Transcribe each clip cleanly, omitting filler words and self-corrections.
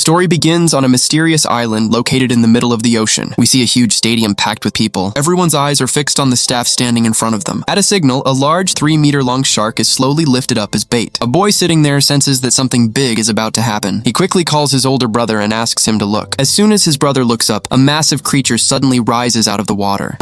story begins on a mysterious island located in the middle of the ocean. We see a huge stadium packed with people. Everyone's eyes are fixed on the staff standing in front of them. At a signal, a large 3-meter-long shark is slowly lifted up as bait. A boy sitting there senses that something big is about to happen. He quickly calls his older brother and asks him to look. As soon as his brother looks up, a massive creature suddenly rises out of the water.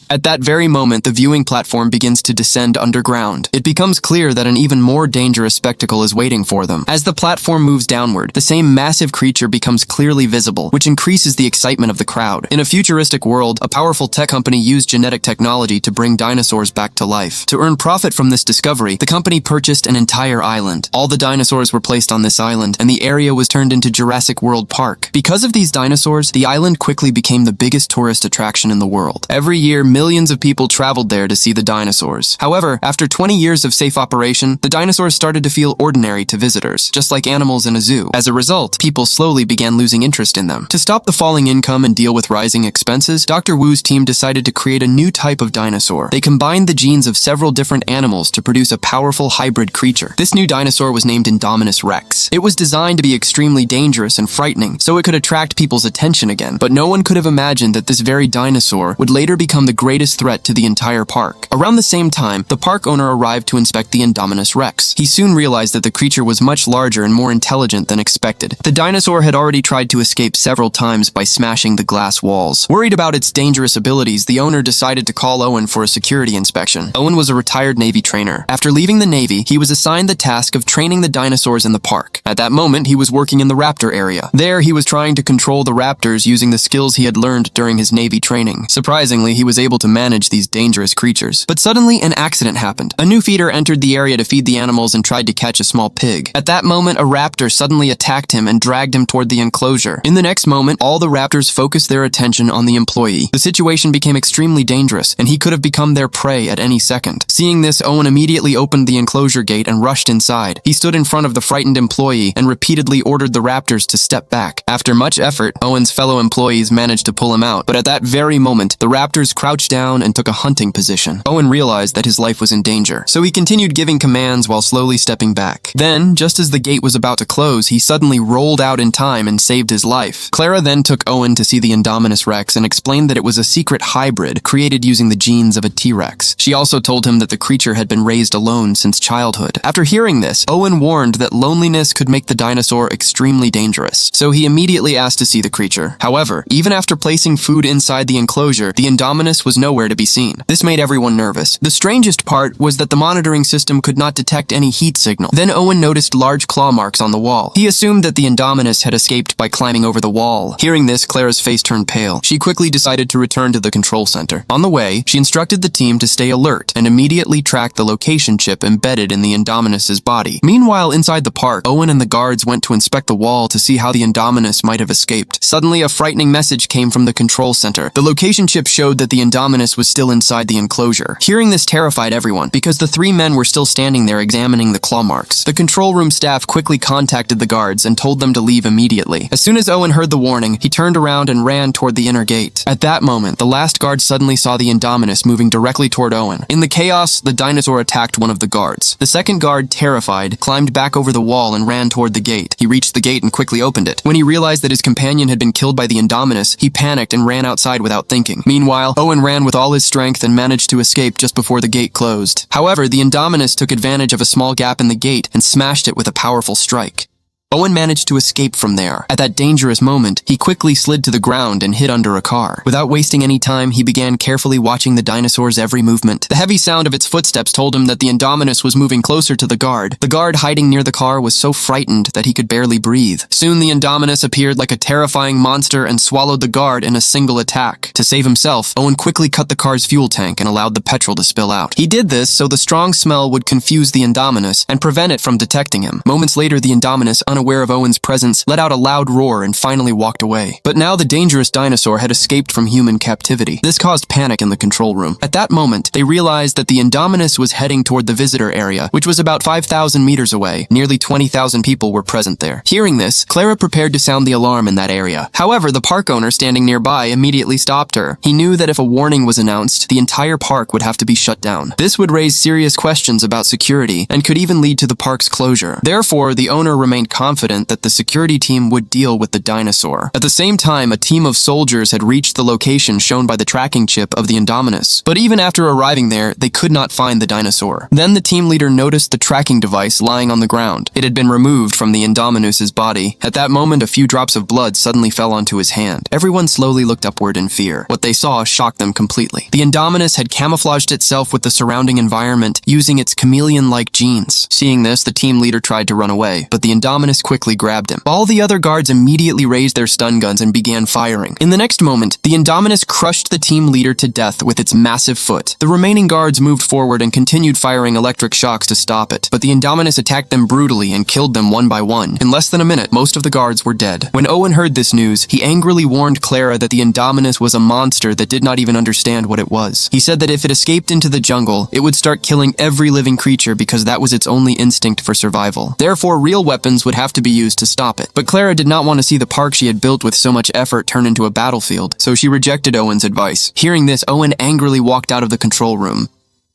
At that very moment, the viewing platform begins to descend underground. It becomes clear that an even more dangerous spectacle is waiting for them. As the platform moves downward, the same massive creature becomes clearly visible, which increases the excitement of the crowd. In a futuristic world, a powerful tech company used genetic technology to bring dinosaurs back to life. To earn profit from this discovery, the company purchased an entire island. All the dinosaurs were placed on this island, and the area was turned into Jurassic World Park. Because of these dinosaurs, the island quickly became the biggest tourist attraction in the world. Every year, millions of people traveled there to see the dinosaurs. However, after 20 years of safe operation, the dinosaurs started to feel ordinary to visitors, just like animals in a zoo. As a result, people slowly began losing interest in them. To stop the falling income and deal with rising expenses, Dr. Wu's team decided to create a new type of dinosaur. They combined the genes of several different animals to produce a powerful hybrid creature. This new dinosaur was named Indominus Rex. It was designed to be extremely dangerous and frightening, so it could attract people's attention again. But no one could have imagined that this very dinosaur would later become the greatest threat to the entire park. Around the same time, the park owner arrived to inspect the Indominus Rex. He soon realized that the creature was much larger and more intelligent than expected. The dinosaur had already tried to escape several times by smashing the glass walls. Worried about its dangerous abilities, the owner decided to call Owen for a security inspection. Owen was a retired Navy trainer. After leaving the Navy, he was assigned the task of training the dinosaurs in the park. At that moment, he was working in the raptor area. There, he was trying to control the raptors using the skills he had learned during his Navy training. Surprisingly, he was able to manage these dangerous creatures. But suddenly, an accident happened. A new feeder entered the area to feed the animals and tried to catch a small pig. At that moment, a raptor suddenly attacked him and dragged him toward the enclosure. In the next moment, all the raptors focused their attention on the employee. The situation became extremely dangerous, and he could have become their prey at any second. Seeing this, Owen immediately opened the enclosure gate and rushed inside. He stood in front of the frightened employee and repeatedly ordered the raptors to step back. After much effort, Owen's fellow employees managed to pull him out, but at that very moment, the raptors crouched down and took a hunting position. Owen realized that his life was in danger, so he continued giving commands while slowly stepping back. Then, just as the gate was about to close, he suddenly rolled out in time and saved his life. Clara then took Owen to see the Indominus Rex and explained that it was a secret hybrid created using the genes of a T-Rex. She also told him that the creature had been raised alone since childhood. After hearing this, Owen warned that loneliness could make the dinosaur extremely dangerous, so he immediately asked to see the creature. However, even after placing food inside the enclosure, the Indominus was nowhere to be seen. This made everyone nervous. The strangest part was that the monitoring system could not detect any heat signal. Then Owen noticed large claw marks on the wall. He assumed that the Indominus had escaped by climbing over the wall. Hearing this, Clara's face turned pale. She quickly decided to return to the control center. On the way, she instructed the team to stay alert and immediately track the location chip embedded in the Indominus's body. Meanwhile, inside the park, Owen and the guards went to inspect the wall to see how the Indominus might have escaped. Suddenly, a frightening message came from the control center. The location chip showed that the Indominus was still inside the enclosure. Hearing this terrified everyone, because the 3 men were still standing there examining the claw marks. The control room staff quickly contacted the guards and told them to leave immediately. As soon as Owen heard the warning, he turned around and ran toward the inner gate. At that moment, the last guard suddenly saw the Indominus moving directly toward Owen. In the chaos, the dinosaur attacked one of the guards. The second guard, terrified, climbed back over the wall and ran toward the gate. He reached the gate and quickly opened it. When he realized that his companion had been killed by the Indominus, he panicked and ran outside without thinking. Meanwhile, Owen ran with all his strength and managed to escape just before the gate closed. However, the Indominus took advantage of a small gap in the gate and smashed it with a powerful strike. Owen managed to escape from there. At that dangerous moment, he quickly slid to the ground and hid under a car. Without wasting any time, he began carefully watching the dinosaur's every movement. The heavy sound of its footsteps told him that the Indominus was moving closer to the guard. The guard hiding near the car was so frightened that he could barely breathe. Soon the Indominus appeared like a terrifying monster and swallowed the guard in a single attack. To save himself, Owen quickly cut the car's fuel tank and allowed the petrol to spill out. He did this so the strong smell would confuse the Indominus and prevent it from detecting him. Moments later, the Indominus, unaware unaware of Owen's presence, let out a loud roar and finally walked away. But now the dangerous dinosaur had escaped from human captivity. This caused panic in the control room. At that moment, they realized that the Indominus was heading toward the visitor area, which was about 5,000 meters away. Nearly 20,000 people were present there. Hearing this, Clara prepared to sound the alarm in that area. However, the park owner standing nearby immediately stopped her. He knew that if a warning was announced, the entire park would have to be shut down. This would raise serious questions about security and could even lead to the park's closure. Therefore, the owner remained confident that the security team would deal with the dinosaur. At the same time, a team of soldiers had reached the location shown by the tracking chip of the Indominus. But even after arriving there, they could not find the dinosaur. Then the team leader noticed the tracking device lying on the ground. It had been removed from the Indominus's body. At that moment, a few drops of blood suddenly fell onto his hand. Everyone slowly looked upward in fear. What they saw shocked them completely. The Indominus had camouflaged itself with the surrounding environment, using its chameleon-like genes. Seeing this, the team leader tried to run away, but the Indominus quickly grabbed him. All the other guards immediately raised their stun guns and began firing. In the next moment, the Indominus crushed the team leader to death with its massive foot. The remaining guards moved forward and continued firing electric shocks to stop it, but the Indominus attacked them brutally and killed them one by one. In less than a minute, most of the guards were dead. When Owen heard this news, he angrily warned Clara that the Indominus was a monster that did not even understand what it was. He said that if it escaped into the jungle, it would start killing every living creature because that was its only instinct for survival. Therefore, real weapons would have to be used to stop it. But Clara did not want to see the park she had built with so much effort turn into a battlefield, so she rejected Owen's advice. Hearing this, Owen angrily walked out of the control room.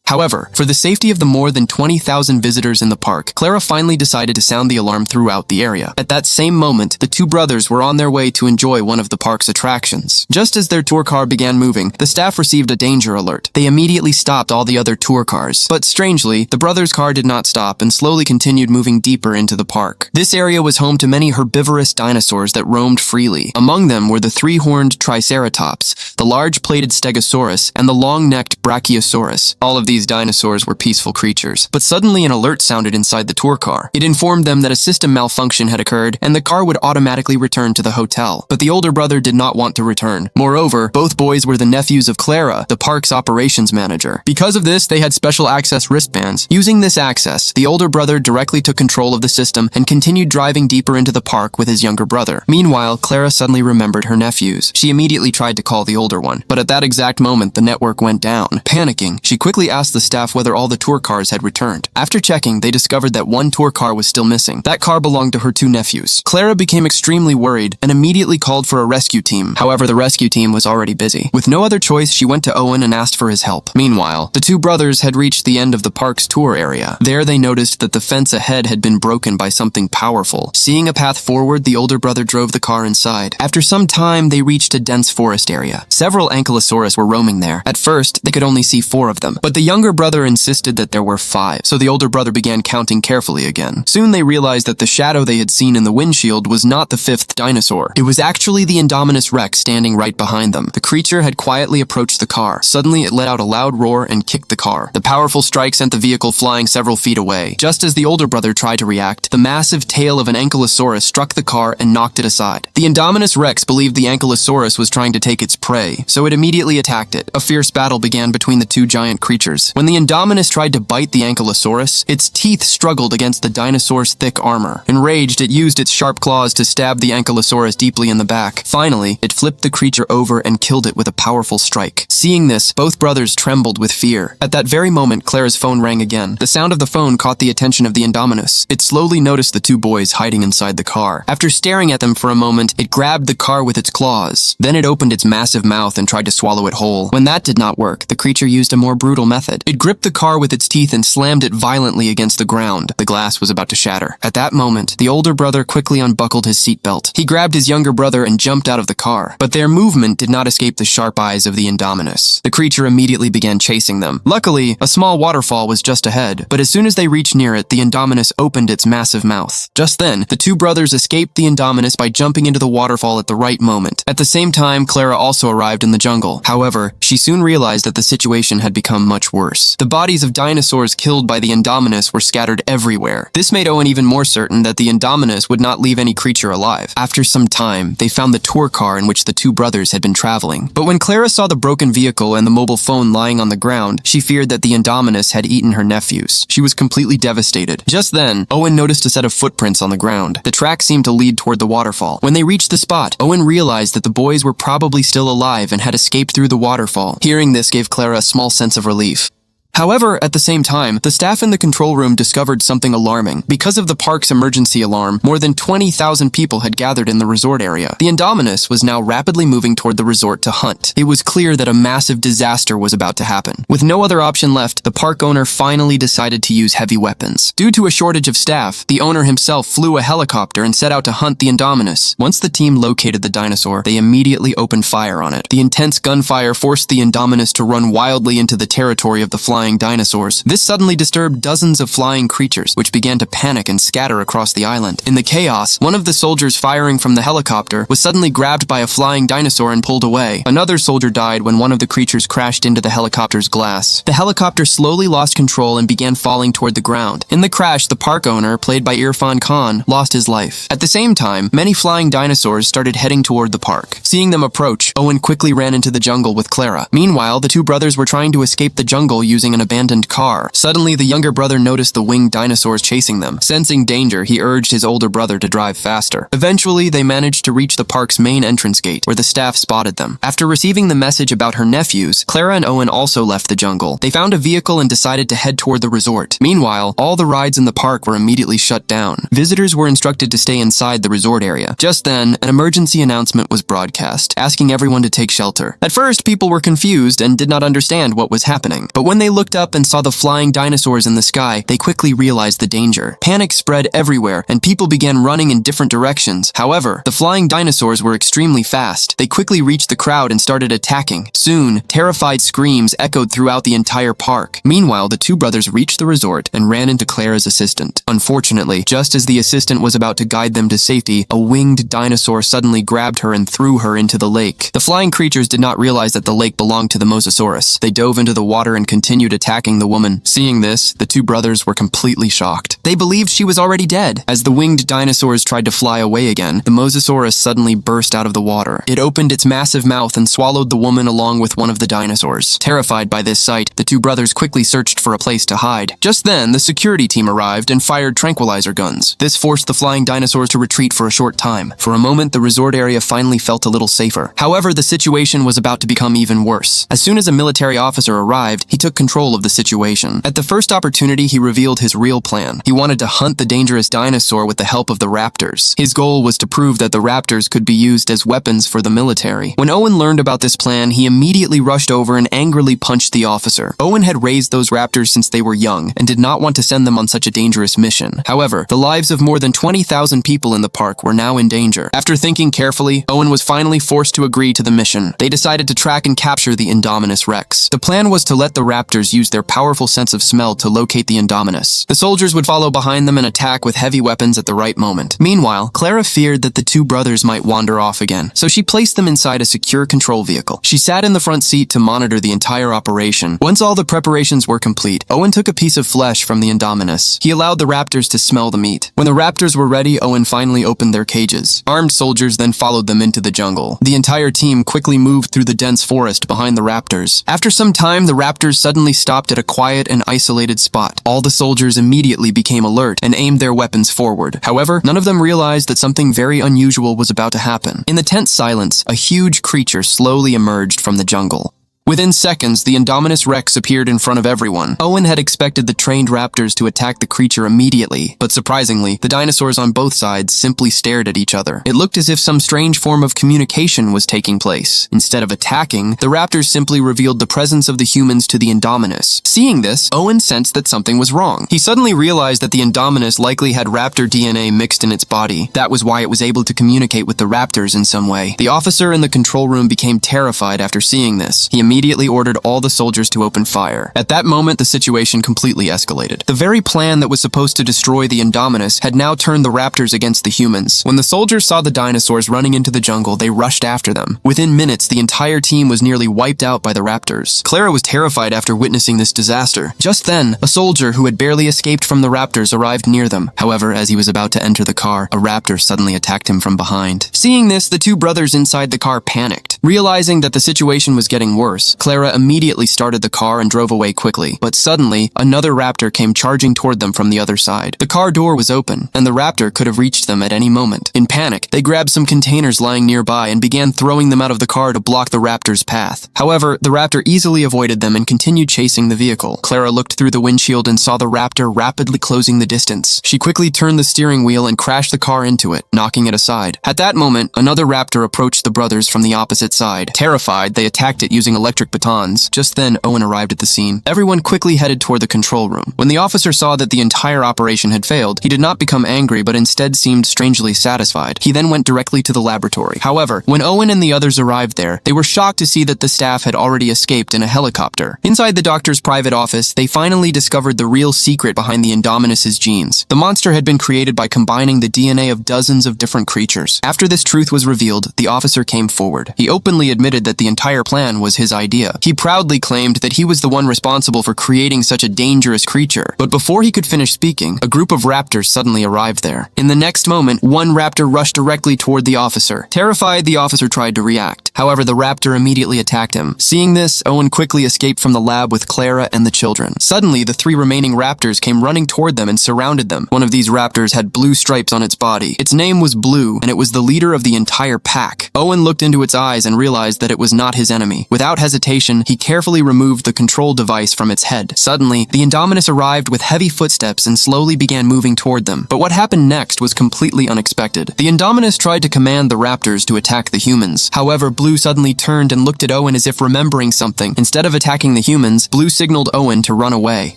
However, for the safety of the more than 20,000 visitors in the park, Clara finally decided to sound the alarm throughout the area. At that same moment, the two brothers were on their way to enjoy one of the park's attractions. Just as their tour car began moving, the staff received a danger alert. They immediately stopped all the other tour cars. But strangely, the brothers' car did not stop and slowly continued moving deeper into the park. This area was home to many herbivorous dinosaurs that roamed freely. Among them were the three-horned Triceratops, the large plated Stegosaurus, and the long-necked Brachiosaurus. All of these dinosaurs were peaceful creatures. But suddenly an alert sounded inside the tour car. It informed them that a system malfunction had occurred and the car would automatically return to the hotel. But the older brother did not want to return. Moreover, both boys were the nephews of Clara, the park's operations manager. Because of this, they had special access wristbands. Using this access, the older brother directly took control of the system and continued driving deeper into the park with his younger brother. Meanwhile, Clara suddenly remembered her nephews. She immediately tried to call the older one, but at that exact moment, the network went down. Panicking, she quickly asked the staff whether all the tour cars had returned. After checking, they discovered that one tour car was still missing. That car belonged to her two nephews. Clara became extremely worried and immediately called for a rescue team. However, the rescue team was already busy. With no other choice, she went to Owen and asked for his help. Meanwhile, the two brothers had reached the end of the park's tour area. There they noticed that the fence ahead had been broken by something powerful. Seeing a path forward, the older brother drove the car inside. After some time, they reached a dense forest area. Several Ankylosaurus were roaming there. At first, they could only see 4 of them, but the younger brother insisted that there were 5, so the older brother began counting carefully again. Soon they realized that the shadow they had seen in the windshield was not the 5th dinosaur. It was actually the Indominus Rex standing right behind them. The creature had quietly approached the car. Suddenly, it let out a loud roar and kicked the car. The powerful strike sent the vehicle flying several feet away. Just as the older brother tried to react, the massive tail of an Ankylosaurus struck the car and knocked it aside. The Indominus Rex believed the Ankylosaurus was trying to take its prey, so it immediately attacked it. A fierce battle began between the two giant creatures. When the Indominus tried to bite the Ankylosaurus, its teeth struggled against the dinosaur's thick armor. Enraged, it used its sharp claws to stab the Ankylosaurus deeply in the back. Finally, it flipped the creature over and killed it with a powerful strike. Seeing this, both brothers trembled with fear. At that very moment, Clara's phone rang again. The sound of the phone caught the attention of the Indominus. It slowly noticed the two boys hiding inside the car. After staring at them for a moment, it grabbed the car with its claws. Then it opened its massive mouth and tried to swallow it whole. When that did not work, the creature used a more brutal method. It gripped the car with its teeth and slammed it violently against the ground. The glass was about to shatter. At that moment, the older brother quickly unbuckled his seatbelt. He grabbed his younger brother and jumped out of the car. But their movement did not escape the sharp eyes of the Indominus. The creature immediately began chasing them. Luckily, a small waterfall was just ahead, but as soon as they reached near it, the Indominus opened its massive mouth. Just then, the two brothers escaped the Indominus by jumping into the waterfall at the right moment. At the same time, Clara also arrived in the jungle. However, she soon realized that the situation had become much worse. worse. The bodies of dinosaurs killed by the Indominus were scattered everywhere. This made Owen even more certain that the Indominus would not leave any creature alive. After some time, they found the tour car in which the two brothers had been traveling. But when Clara saw the broken vehicle and the mobile phone lying on the ground, she feared that the Indominus had eaten her nephews. She was completely devastated. Just then, Owen noticed a set of footprints on the ground. The track seemed to lead toward the waterfall. When they reached the spot, Owen realized that the boys were probably still alive and had escaped through the waterfall. Hearing this gave Clara a small sense of relief. However, at the same time, the staff in the control room discovered something alarming. Because of the park's emergency alarm, more than 20,000 people had gathered in the resort area. The Indominus was now rapidly moving toward the resort to hunt. It was clear that a massive disaster was about to happen. With no other option left, the park owner finally decided to use heavy weapons. Due to a shortage of staff, the owner himself flew a helicopter and set out to hunt the Indominus. Once the team located the dinosaur, they immediately opened fire on it. The intense gunfire forced the Indominus to run wildly into the territory of the flying dinosaurs. This suddenly disturbed dozens of flying creatures, which began to panic and scatter across the island. In the chaos, one of the soldiers firing from the helicopter was suddenly grabbed by a flying dinosaur and pulled away. Another soldier died when one of the creatures crashed into the helicopter's glass. The helicopter slowly lost control and began falling toward the ground. In the crash, the park owner, played by Irfan Khan, lost his life. At the same time, many flying dinosaurs started heading toward the park. Seeing them approach, Owen quickly ran into the jungle with Clara. Meanwhile, the two brothers were trying to escape the jungle using an abandoned car. Suddenly, the younger brother noticed the winged dinosaurs chasing them. Sensing danger, he urged his older brother to drive faster. Eventually, they managed to reach the park's main entrance gate, where the staff spotted them. After receiving the message about her nephews, Clara and Owen also left the jungle. They found a vehicle and decided to head toward the resort. Meanwhile, all the rides in the park were immediately shut down. Visitors were instructed to stay inside the resort area. Just then, an emergency announcement was broadcast, asking everyone to take shelter. At first, people were confused and did not understand what was happening. But when they looked up and saw the flying dinosaurs in the sky, they quickly realized the danger. Panic spread everywhere, and people began running in different directions. However, the flying dinosaurs were extremely fast. They quickly reached the crowd and started attacking. Soon, terrified screams echoed throughout the entire park. Meanwhile, the two brothers reached the resort and ran into Clara's assistant. Unfortunately, just as the assistant was about to guide them to safety, a winged dinosaur suddenly grabbed her and threw her into the lake. The flying creatures did not realize that the lake belonged to the Mosasaurus. They dove into the water and continued attacking the woman. Seeing this, the two brothers were completely shocked. They believed she was already dead. As the winged dinosaurs tried to fly away again, the Mosasaurus suddenly burst out of the water. It opened its massive mouth and swallowed the woman along with one of the dinosaurs. Terrified by this sight, the two brothers quickly searched for a place to hide. Just then, the security team arrived and fired tranquilizer guns. This forced the flying dinosaurs to retreat for a short time. For a moment, the resort area finally felt a little safer. However, the situation was about to become even worse. As soon as a military officer arrived, he took control of the situation. At the first opportunity, he revealed his real plan. He wanted to hunt the dangerous dinosaur with the help of the raptors. His goal was to prove that the raptors could be used as weapons for the military. When Owen learned about this plan, he immediately rushed over and angrily punched the officer. Owen had raised those raptors since they were young and did not want to send them on such a dangerous mission. However, the lives of more than 20,000 people in the park were now in danger. After thinking carefully, Owen was finally forced to agree to the mission. They decided to track and capture the Indominus Rex. The plan was to let the raptors use their powerful sense of smell to locate the Indominus. The soldiers would follow behind them and attack with heavy weapons at the right moment. Meanwhile, Clara feared that the two brothers might wander off again, so she placed them inside a secure control vehicle. She sat in the front seat to monitor the entire operation. Once all the preparations were complete, Owen took a piece of flesh from the Indominus. He allowed the raptors to smell the meat. When the raptors were ready, Owen finally opened their cages. Armed soldiers then followed them into the jungle. The entire team quickly moved through the dense forest behind the raptors. After some time, the raptors suddenly stopped at a quiet and isolated spot. All the soldiers immediately became alert and aimed their weapons forward. However, none of them realized that something very unusual was about to happen. In the tense silence, a huge creature slowly emerged from the jungle. Within seconds, the Indominus Rex appeared in front of everyone. Owen had expected the trained raptors to attack the creature immediately, but surprisingly, the dinosaurs on both sides simply stared at each other. It looked as if some strange form of communication was taking place. Instead of attacking, the raptors simply revealed the presence of the humans to the Indominus. Seeing this, Owen sensed that something was wrong. He suddenly realized that the Indominus likely had raptor DNA mixed in its body. That was why it was able to communicate with the raptors in some way. The officer in the control room became terrified after seeing this. He immediately immediately ordered all the soldiers to open fire. At that moment, the situation completely escalated. The very plan that was supposed to destroy the Indominus had now turned the raptors against the humans. When the soldiers saw the dinosaurs running into the jungle, they rushed after them. Within minutes, the entire team was nearly wiped out by the raptors. Clara was terrified after witnessing this disaster. Just then, a soldier who had barely escaped from the raptors arrived near them. However, as he was about to enter the car, a raptor suddenly attacked him from behind. Seeing this, the two brothers inside the car panicked. Realizing that the situation was getting worse, Clara immediately started the car and drove away quickly. But suddenly, another raptor came charging toward them from the other side. The car door was open, and the raptor could have reached them at any moment. In panic, they grabbed some containers lying nearby and began throwing them out of the car to block the raptor's path. However, the raptor easily avoided them and continued chasing the vehicle. Clara looked through the windshield and saw the raptor rapidly closing the distance. She quickly turned the steering wheel and crashed the car into it, knocking it aside. At that moment, another raptor approached the brothers from the opposite side. Terrified, they attacked it using electric batons. Just then, Owen arrived at the scene. Everyone quickly headed toward the control room. When the officer saw that the entire operation had failed, he did not become angry but instead seemed strangely satisfied. He then went directly to the laboratory. However, when Owen and the others arrived there, they were shocked to see that the staff had already escaped in a helicopter. Inside the doctor's private office, they finally discovered the real secret behind the Indominus's genes. The monster had been created by combining the DNA of dozens of different creatures. After this truth was revealed, the officer came forward. He openly admitted that the entire plan was his idea. He proudly claimed that he was the one responsible for creating such a dangerous creature. But before he could finish speaking, a group of raptors suddenly arrived there. In the next moment, one raptor rushed directly toward the officer. Terrified, the officer tried to react. However, the raptor immediately attacked him. Seeing this, Owen quickly escaped from the lab with Clara and the children. Suddenly, the three remaining raptors came running toward them and surrounded them. One of these raptors had blue stripes on its body. Its name was Blue, and it was the leader of the entire pack. Owen looked into its eyes and realized that it was not his enemy. Without hesitation, he carefully removed the control device from its head. Suddenly, the Indominus arrived with heavy footsteps and slowly began moving toward them. But what happened next was completely unexpected. The Indominus tried to command the raptors to attack the humans. However, Blue suddenly turned and looked at Owen as if remembering something. Instead of attacking the humans, Blue signaled Owen to run away.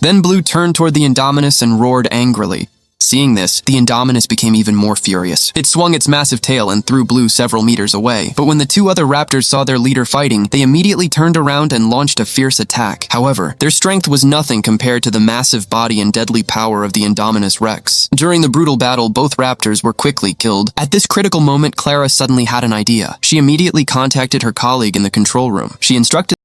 Then Blue turned toward the Indominus and roared angrily. Seeing this, the Indominus became even more furious. It swung its massive tail and threw Blue several meters away. But when the two other raptors saw their leader fighting, they immediately turned around and launched a fierce attack. However, their strength was nothing compared to the massive body and deadly power of the Indominus Rex. During the brutal battle, both raptors were quickly killed. At this critical moment, Clara suddenly had an idea. She immediately contacted her colleague in the control room. She instructed